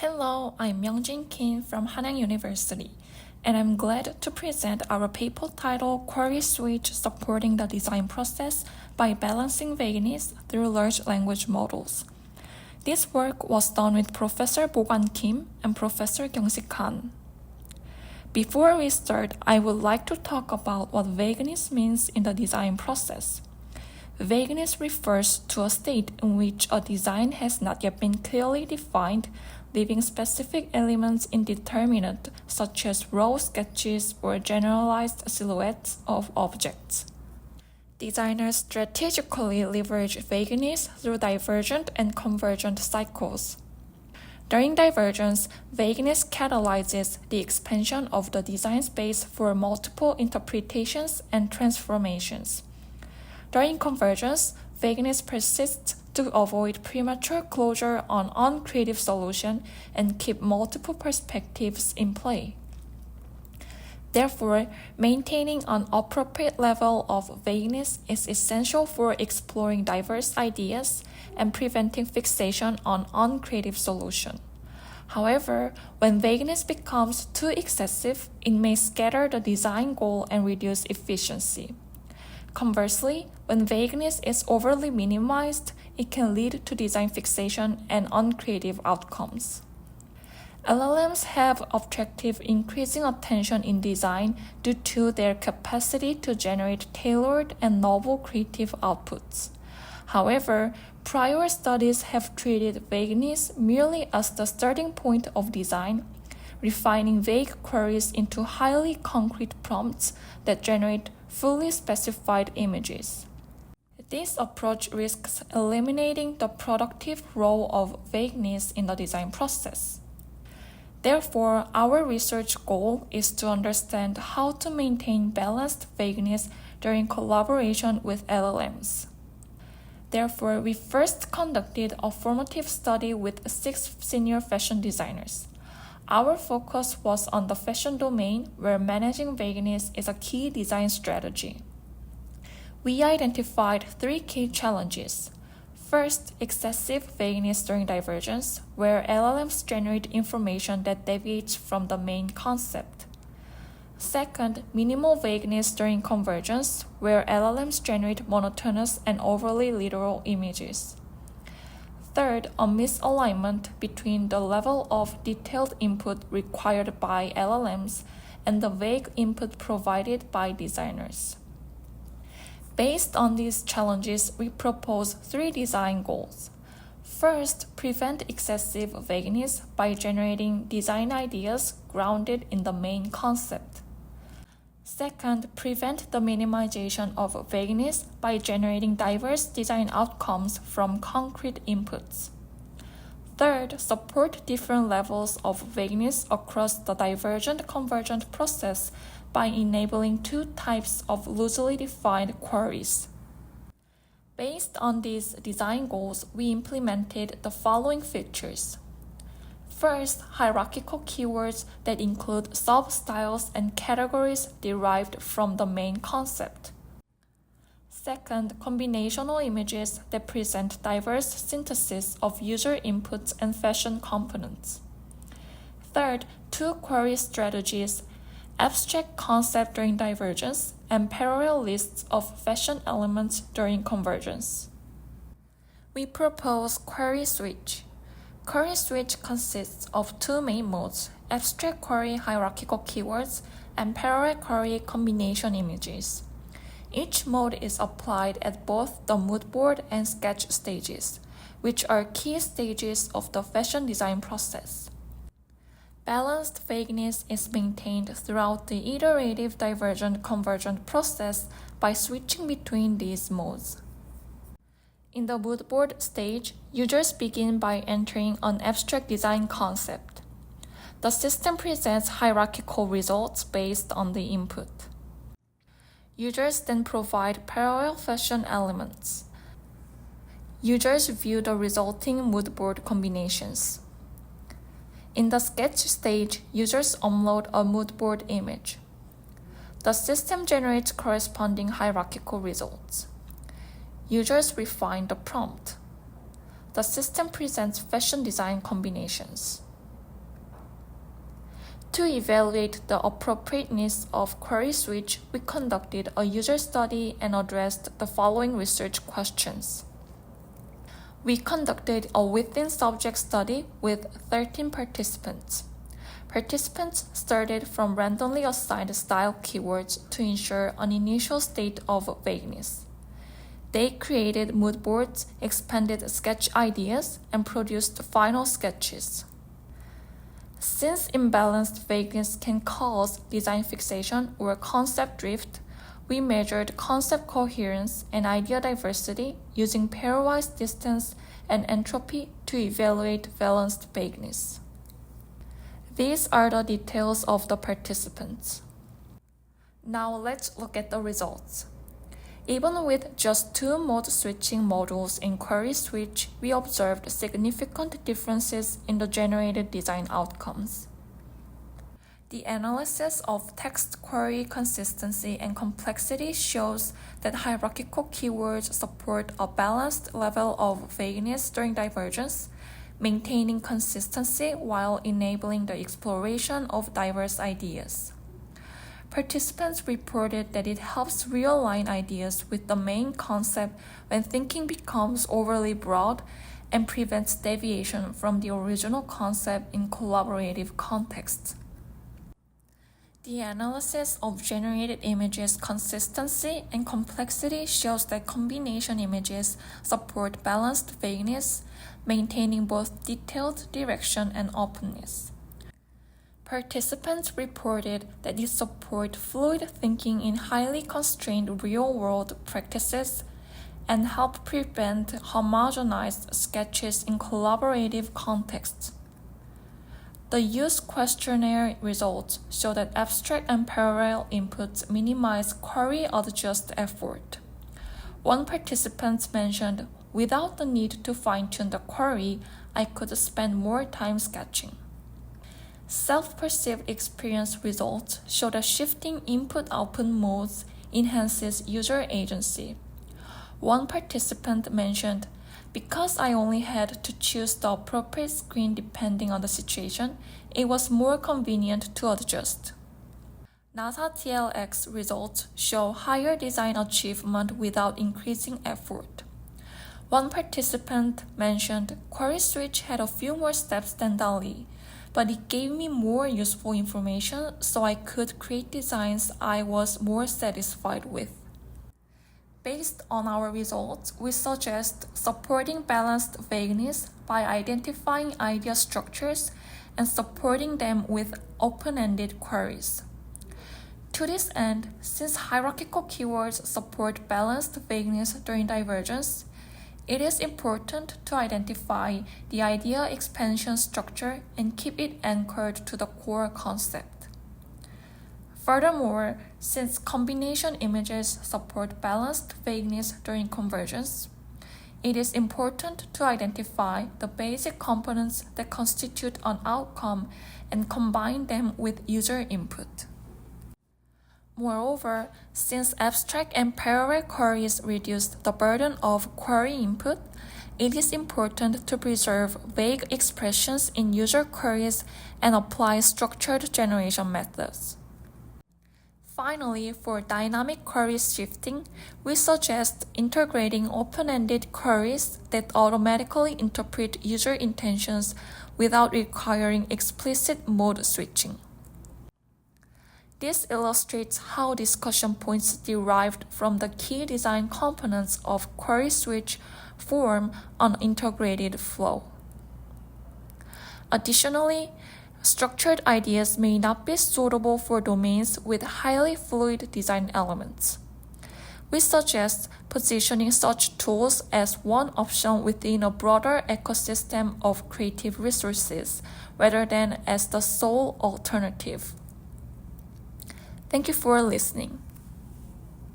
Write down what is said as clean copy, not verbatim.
Hello, I'm Myungjin from Hanyang University, and I'm glad to present our paper titled QuerySwitch Supporting the Design Process by Balancing Vagueness through Large Language Models. This work was done with Professor Bogoan Kim and Professor Kyungsik. Before we start, I would like to talk about what vagueness means in the design process. Vagueness refers to a state in which a design has not yet been clearly defined, leaving specific elements indeterminate, such as raw sketches or generalized silhouettes of objects. Designers strategically leverage vagueness through divergent and convergent cycles. During divergence, vagueness catalyzes the expansion of the design space for multiple interpretations and transformations. During convergence, vagueness persists to avoid premature closure on uncreative solution and keep multiple perspectives in play. Therefore, maintaining an appropriate level of vagueness is essential for exploring diverse ideas and preventing fixation on uncreative solution. However, when vagueness becomes too excessive, it may scatter the design goal and reduce efficiency. Conversely, when vagueness is overly minimized, it can lead to design fixation and uncreative outcomes. LLMs have objective increasing attention in design due to their capacity to generate tailored and novel creative outputs. However, prior studies have treated vagueness merely as the starting point of design, refining vague queries into highly concrete prompts that generate fully specified images. This approach risks eliminating the productive role of vagueness in the design process. Therefore, our research goal is to understand how to maintain balanced vagueness during collaboration with LLMs. Therefore, we first conducted a formative study with 6 senior fashion designers. Our focus was on the fashion domain, where managing vagueness is a key design strategy. We identified 3 key challenges. First, excessive vagueness during divergence, where LLMs generate information that deviates from the main concept. Second, minimal vagueness during convergence, where LLMs generate monotonous and overly literal images. Third, a misalignment between the level of detailed input required by LLMs and the vague input provided by designers. Based on these challenges, we propose 3 design goals. First, prevent excessive vagueness by generating design ideas grounded in the main concept. Second, prevent the minimization of vagueness by generating diverse design outcomes from concrete inputs. Third, support different levels of vagueness across the divergent-convergent process by enabling 2 types of loosely defined queries. Based on these design goals, we implemented the following features. First, hierarchical keywords that include sub-styles and categories derived from the main concept. Second, combinational images that present diverse synthesis of user inputs and fashion components. Third, 2 query strategies: abstract concept during divergence and parallel lists of fashion elements during convergence. We propose QuerySwitch. QuerySwitch consists of 2 main modes: abstract query hierarchical keywords and parallel query combination images. Each mode is applied at both the moodboard and sketch stages, which are key stages of the fashion design process. Balanced vagueness is maintained throughout the iterative divergent-convergent process by switching between these modes. In the moodboard stage, users begin by entering an abstract design concept. The system presents hierarchical results based on the input. Users then provide parallel fashion elements. Users view the resulting moodboard combinations. In the sketch stage, users upload a moodboard image. The system generates corresponding hierarchical results. Users refine the prompt. The system presents fashion design combinations. To evaluate the appropriateness of QuerySwitch, we conducted a user study and addressed the following research questions. We conducted a within-subject study with 13 participants. Participants started from randomly assigned style keywords to ensure an initial state of vagueness. They created mood boards, expanded sketch ideas, and produced final sketches. Since imbalanced vagueness can cause design fixation or concept drift, we measured concept coherence and idea diversity using pairwise distance and entropy to evaluate balanced vagueness. These are the details of the participants. Now let's look at the results. Even with just 2 mode switching modules in QuerySwitch, we observed significant differences in the generated design outcomes. The analysis of text query consistency and complexity shows that hierarchical keywords support a balanced level of vagueness during divergence, maintaining consistency while enabling the exploration of diverse ideas. Participants reported that it helps realign ideas with the main concept when thinking becomes overly broad and prevents deviation from the original concept in collaborative contexts. The analysis of generated images' consistency and complexity shows that combination images support balanced vagueness, maintaining both detailed direction and openness. Participants reported that it supports fluid thinking in highly constrained real-world practices and help prevent homogenized sketches in collaborative contexts. The use questionnaire results show that abstract and parallel inputs minimize query adjust effort. One participant mentioned, "Without the need to fine-tune the query, I could spend more time sketching." Self-perceived experience results show that shifting input-output modes enhances user agency. One participant mentioned, "Because I only had to choose the appropriate screen depending on the situation, it was more convenient to adjust." NASA TLX results show higher design achievement without increasing effort. One participant mentioned, "QuerySwitch had a few more steps than DALL-E, but it gave me more useful information so I could create designs I was more satisfied with." Based on our results, we suggest supporting balanced vagueness by identifying idea structures and supporting them with open-ended queries. To this end, since hierarchical keywords support balanced vagueness during divergence, it is important to identify the idea expansion structure and keep it anchored to the core concept. Furthermore, since combination images support balanced vagueness during convergence, it is important to identify the basic components that constitute an outcome and combine them with user input. Moreover, since abstract and parallel queries reduce the burden of query input, it is important to preserve vague expressions in user queries and apply structured generation methods. Finally, for dynamic query shifting, we suggest integrating open-ended queries that automatically interpret user intentions without requiring explicit mode switching. This illustrates how discussion points derived from the key design components of QuerySwitch form an integrated flow. Additionally, structured ideas may not be suitable for domains with highly fluid design elements. We suggest positioning such tools as one option within a broader ecosystem of creative resources rather than as the sole alternative. Thank you for listening.